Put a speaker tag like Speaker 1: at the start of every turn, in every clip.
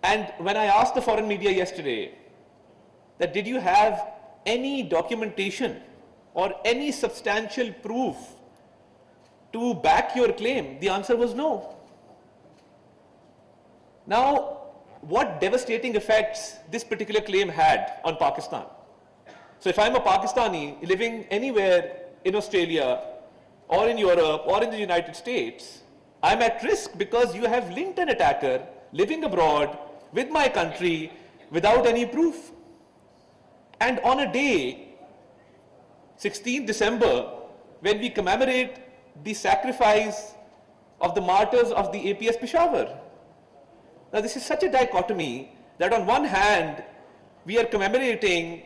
Speaker 1: And when I asked the foreign media yesterday that did you have any documentation or any substantial proof to back your claim, the answer was no. Now, what devastating effects this particular claim had on Pakistan? So if I'm a Pakistani living anywhere in Australia or in Europe or in the United States, I'm at risk because you have linked an attacker living abroad with my country without any proof. And on a day, 16th December, when we commemorate the sacrifice of the martyrs of the APS Peshawar. Now this is such a dichotomy that on one hand, we are commemorating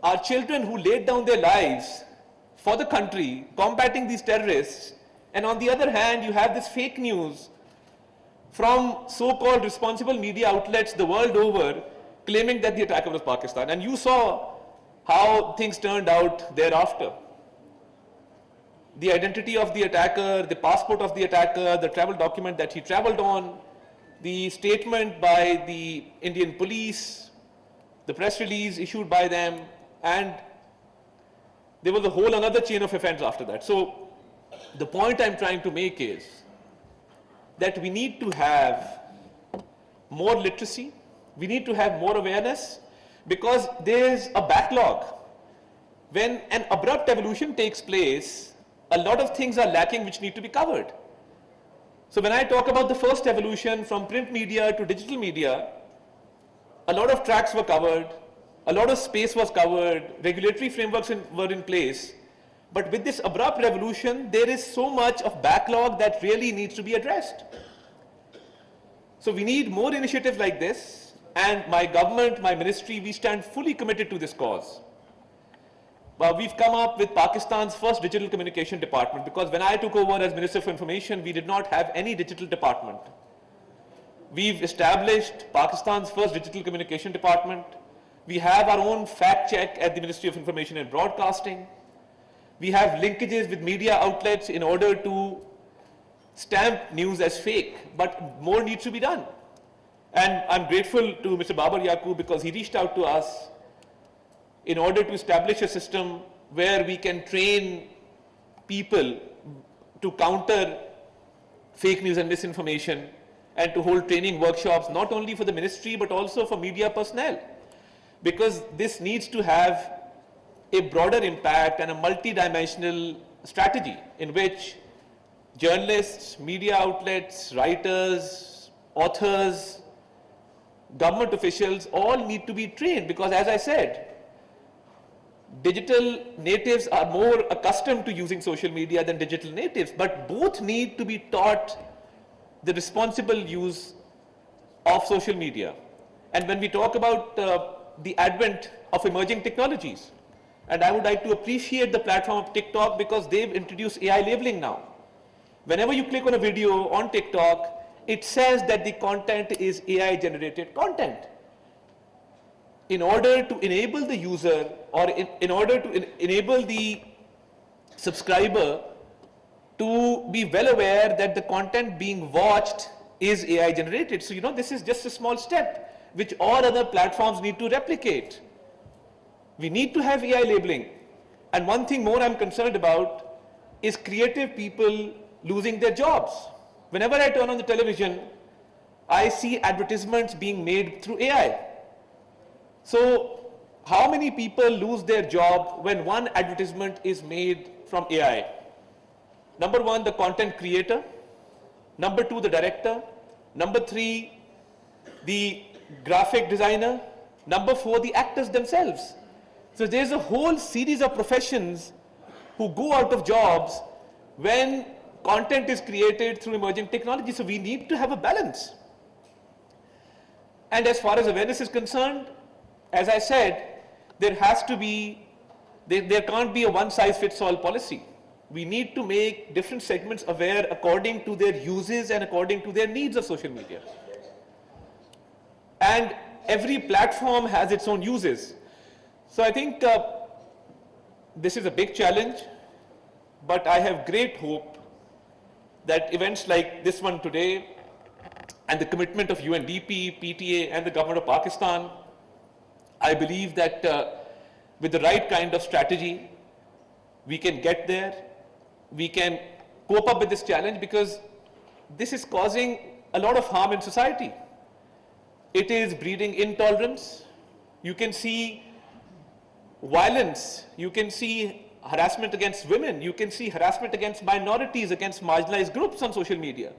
Speaker 1: our children who laid down their lives for the country, combating these terrorists, and on the other hand, you have this fake news from so-called responsible media outlets the world over claiming that the attacker was Pakistan. And you saw how things turned out thereafter. The identity of the attacker, the passport of the attacker, the travel document that he traveled on, the statement by the Indian police, the press release issued by them, and there was a whole another chain of events after that. So the point I'm trying to make is that we need to have more literacy, we need to have more awareness, because there's a backlog. When an abrupt evolution takes place, a lot of things are lacking which need to be covered. So when I talk about the first evolution from print media to digital media, a lot of tracks were covered, a lot of space was covered, regulatory frameworks were in place. But with this abrupt revolution, there is so much of backlog that really needs to be addressed. So we need more initiatives like this, and my government, my ministry, we stand fully committed to this cause. We've come up with Pakistan's first digital communication department, because when I took over as Minister for Information, we did not have any digital department. We've established Pakistan's first digital communication department. We have our own fact check at the Ministry of Information and Broadcasting. We have linkages with media outlets in order to stamp news as fake, but more needs to be done. And I'm grateful to Mr. Babar Yaqub because he reached out to us in order to establish a system where we can train people to counter fake news and misinformation, and to hold training workshops not only for the ministry but also for media personnel, because this needs to have a broader impact and a multi-dimensional strategy in which journalists, media outlets, writers, authors, government officials all need to be trained, because as I said, digital natives are more accustomed to using social media than digital natives, but both need to be taught the responsible use of social media. And when we talk about the advent of emerging technologies, and I would like to appreciate the platform of TikTok because they've introduced AI labeling now. Whenever you click on a video on TikTok, it says that the content is AI generated content. In order to enable the user, or in order to enable the subscriber to be well aware that the content being watched is AI generated. So, this is just a small step which all other platforms need to replicate. We need to have AI labeling. And one thing more I'm concerned about is creative people losing their jobs. Whenever I turn on the television, I see advertisements being made through AI. So how many people lose their job when one advertisement is made from AI? Number one, the content creator. Number two, the director. Number three, the graphic designer. Number four, the actors themselves. So there's a whole series of professions who go out of jobs when content is created through emerging technology. So we need to have a balance. And as far as awareness is concerned, as I said, there can't be a one-size-fits-all policy. We need to make different segments aware according to their uses and according to their needs of social media. And every platform has its own uses. So I think this is a big challenge, but I have great hope that events like this one today and the commitment of UNDP, PTA, and the government of Pakistan, I believe that with the right kind of strategy, we can get there. We can cope up with this challenge, because this is causing a lot of harm in society. It is breeding intolerance. You can see violence. You can see harassment against women. You can see harassment against minorities, against marginalized groups on social media.